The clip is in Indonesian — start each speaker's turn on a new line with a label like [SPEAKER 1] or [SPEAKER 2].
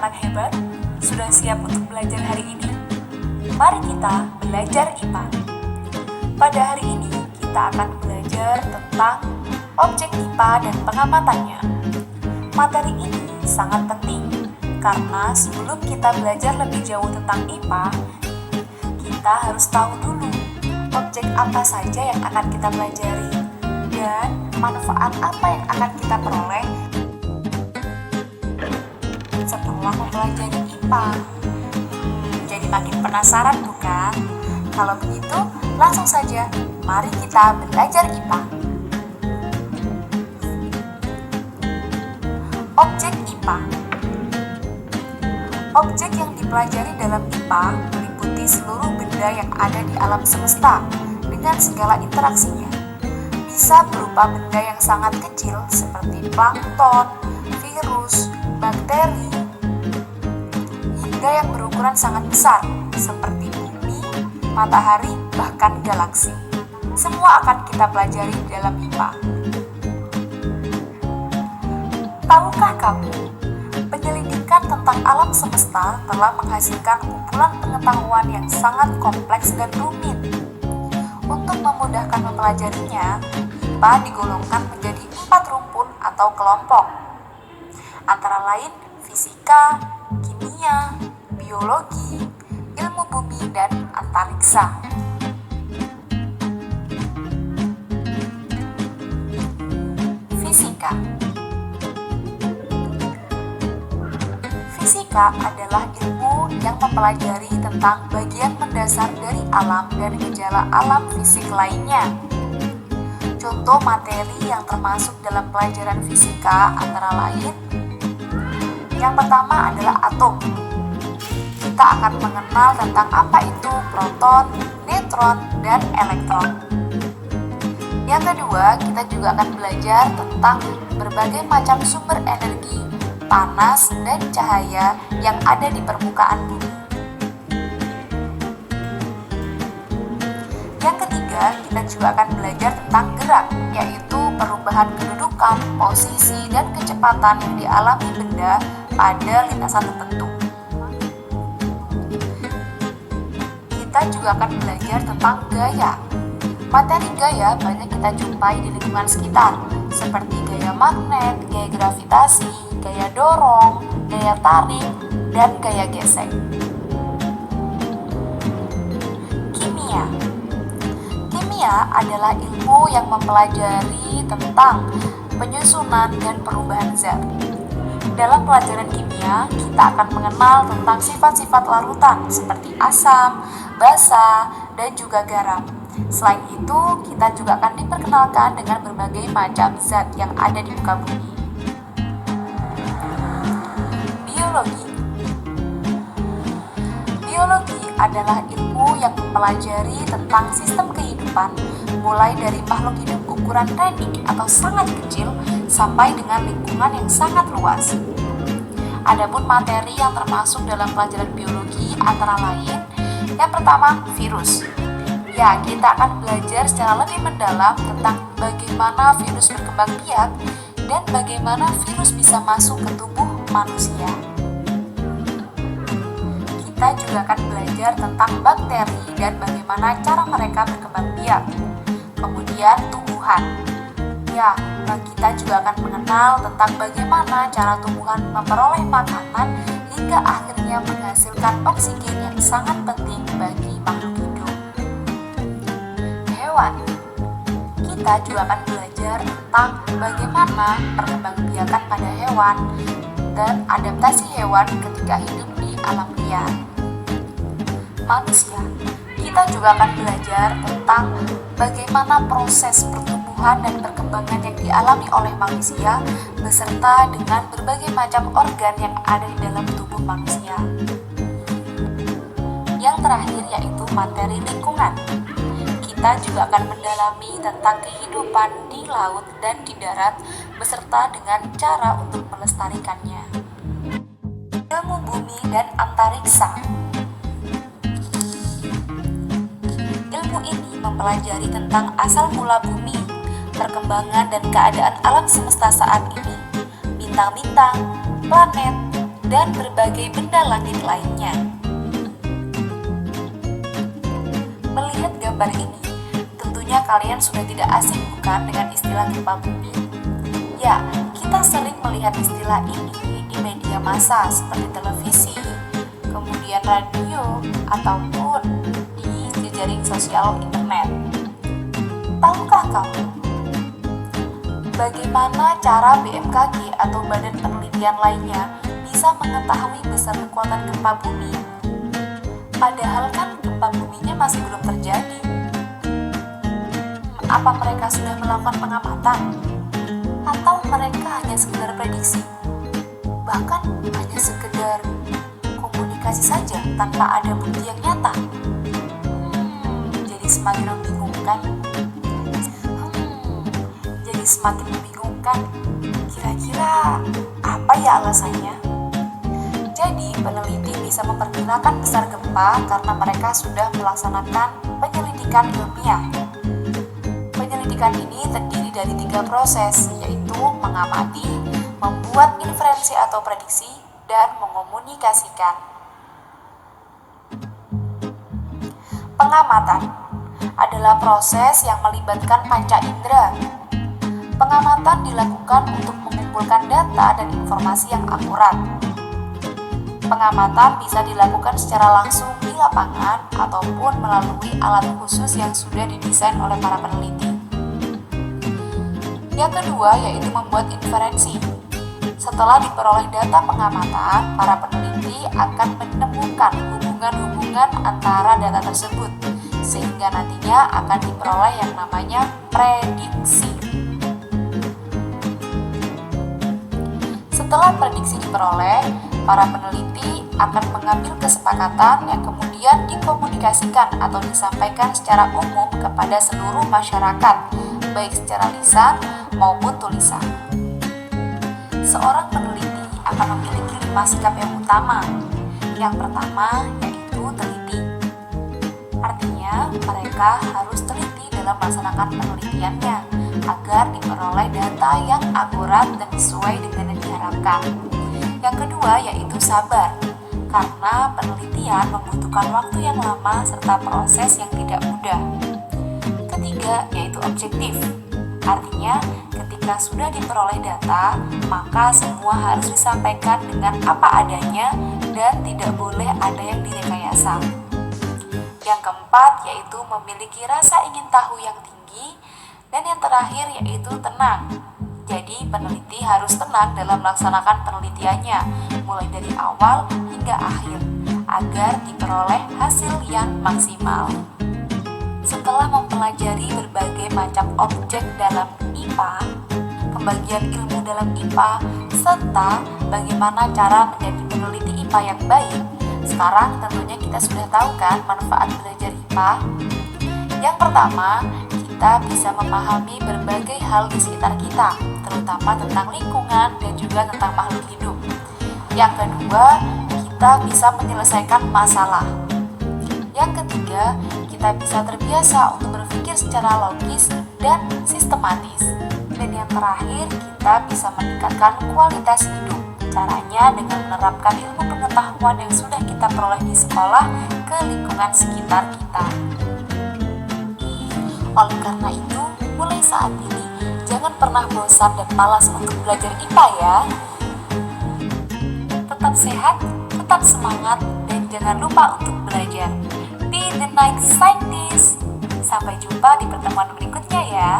[SPEAKER 1] anak-anak hebat? Sudah siap untuk belajar hari ini? Mari kita belajar IPA. Pada hari ini, kita akan belajar tentang objek IPA dan pengamatannya. Materi ini sangat penting, karena sebelum kita belajar lebih jauh tentang IPA, kita harus tahu dulu objek apa saja yang akan kita pelajari dan manfaat apa yang akan kita peroleh setelah mempelajari IPA. Jadi makin penasaran bukan? Kalau begitu, langsung saja mari kita belajar IPA. Objek IPA. Objek yang dipelajari dalam IPA meliputi seluruh benda yang ada di alam semesta dengan segala interaksinya. Bisa berupa benda yang sangat kecil seperti plankton, virus, bakteri, hingga yang berukuran sangat besar seperti bumi, matahari, bahkan galaksi. Semua akan kita pelajari dalam IPA. Tahukah kamu, penyelidikan tentang alam semesta telah menghasilkan kumpulan pengetahuan yang sangat kompleks dan rumit. Untuk memudahkan mempelajarinya, IPA digolongkan menjadi 4 rumpun atau kelompok, antara lain fisika, kimia, biologi, ilmu bumi, dan antariksa. Fisika. Fisika adalah ilmu yang mempelajari tentang bagian mendasar dari alam dan gejala alam fisik lainnya. Contoh materi yang termasuk dalam pelajaran fisika antara lain: yang pertama adalah atom. Kita akan mengenal tentang apa itu proton, neutron, dan elektron. Yang kedua, kita juga akan belajar tentang berbagai macam sumber energi, panas, dan cahaya yang ada di permukaan bumi. Yang ketiga, kita juga akan belajar tentang gerak, yaitu perubahan kedudukan, posisi, dan kecepatan yang dialami benda pada lintasan tertentu. Kita juga akan belajar tentang gaya. Materi gaya banyak kita jumpai di lingkungan sekitar, seperti gaya magnet, gaya gravitasi, gaya dorong, gaya tarik, dan gaya gesek. Kimia. Kimia adalah ilmu yang mempelajari tentang penyusunan dan perubahan zat. Dalam pelajaran kimia, kita akan mengenal tentang sifat-sifat larutan seperti asam, basa, dan juga garam. Selain itu, kita juga akan diperkenalkan dengan berbagai macam zat yang ada di muka bumi. Biologi. Biologi adalah ilmu yang mempelajari tentang sistem kehidupan, mulai dari makhluk hidup ukuran redik atau sangat kecil sampai dengan lingkungan yang sangat luas. Adapun materi yang termasuk dalam pelajaran biologi antara lain, yang pertama, virus. Ya, kita akan belajar secara lebih mendalam tentang bagaimana virus berkembang biak dan bagaimana virus bisa masuk ke tubuh manusia. Kita juga akan belajar tentang bakteri dan bagaimana cara mereka berkembang biak. Kemudian tumbuhan. Ya, kita juga akan mengenal tentang bagaimana cara tumbuhan memperoleh makanan hingga akhirnya menghasilkan oksigen yang sangat penting bagi makhluk hidup. Hewan. Kita juga akan belajar tentang bagaimana perkembangbiakan pada hewan dan adaptasi hewan ketika hidup di alam liar. Manusia. Kita juga akan belajar tentang bagaimana proses pertumbuhan dan perkembangan yang dialami oleh manusia beserta dengan berbagai macam organ yang ada di dalam tubuh manusia. Yang terakhir yaitu materi lingkungan. Kita juga akan mendalami tentang kehidupan di laut dan di darat beserta dengan cara untuk melestarikannya. Ilmu bumi dan antariksa. Ilmu ini mempelajari tentang asal mula bumi, perkembangan dan keadaan alam semesta saat ini, bintang-bintang, planet, dan berbagai benda langit lainnya. Melihat gambar ini, tentunya kalian sudah tidak asing bukan dengan istilah gempa bumi? Ya, kita sering melihat istilah ini di media massa seperti televisi, kemudian radio, ataupun di jejaring sosial internet. Tahukah kamu bagaimana cara BMKG atau Badan Penelitian lainnya bisa mengetahui besar kekuatan gempa bumi? Padahal kan gempa buminya masih belum terjadi. Apa mereka sudah melakukan pengamatan? Atau mereka hanya sekedar prediksi? Bahkan hanya sekedar komunikasi saja tanpa ada bukti yang nyata? Jadi semakin membingungkan. Jadi semakin membingungkan. Kira-kira apa ya alasannya? Jadi, peneliti bisa memperkirakan besar gempa karena mereka sudah melaksanakan penyelidikan ilmiah. Penyelidikan ini terdiri dari 3 proses, yaitu mengamati, membuat inferensi atau prediksi, dan mengomunikasikan. Pengamatan adalah proses yang melibatkan panca indera. Pengamatan dilakukan untuk mengumpulkan data dan informasi yang akurat. Pengamatan bisa dilakukan secara langsung di lapangan ataupun melalui alat khusus yang sudah didesain oleh para peneliti. Yang kedua yaitu membuat inferensi. Setelah diperoleh data pengamatan, para peneliti akan menemukan hubungan-hubungan antara data tersebut, sehingga nantinya akan diperoleh yang namanya prediksi. Setelah prediksi diperoleh, para peneliti akan mengambil kesepakatan yang kemudian dikomunikasikan atau disampaikan secara umum kepada seluruh masyarakat, baik secara lisan maupun tulisan. Seorang peneliti akan memiliki 5 sikap yang utama. Yang pertama yaitu teliti. Artinya, mereka harus teliti dalam melaksanakan penelitiannya agar diperoleh data yang akurat dan sesuai dengan yang diharapkan. Yang kedua yaitu sabar, karena penelitian membutuhkan waktu yang lama serta proses yang tidak mudah. Ketiga yaitu objektif, artinya ketika sudah diperoleh data, maka semua harus disampaikan dengan apa adanya dan tidak boleh ada yang direkayasa. Yang keempat yaitu memiliki rasa ingin tahu yang tinggi, dan yang terakhir yaitu tenang. Jadi peneliti harus tenang dalam melaksanakan penelitiannya, mulai dari awal hingga akhir, agar diperoleh hasil yang maksimal. Setelah mempelajari berbagai macam objek dalam IPA, pembagian ilmu dalam IPA, serta bagaimana cara menjadi peneliti IPA yang baik, sekarang tentunya kita sudah tahu kan manfaat belajar IPA? Yang pertama, kita bisa memahami berbagai hal di sekitar kita, terutama tentang lingkungan dan juga tentang makhluk hidup. Yang kedua, kita bisa menyelesaikan masalah. Yang ketiga, kita bisa terbiasa untuk berpikir secara logis dan sistematis. Dan yang terakhir, kita bisa meningkatkan kualitas hidup. Caranya dengan menerapkan ilmu pengetahuan yang sudah kita peroleh di sekolah ke lingkungan sekitar kita. Oleh karena itu, mulai saat ini, jangan pernah bosan dan malas untuk belajar IPA ya. Tetap sehat, tetap semangat, dan jangan lupa untuk belajar. Be the next scientist. Sampai jumpa di pertemuan berikutnya ya.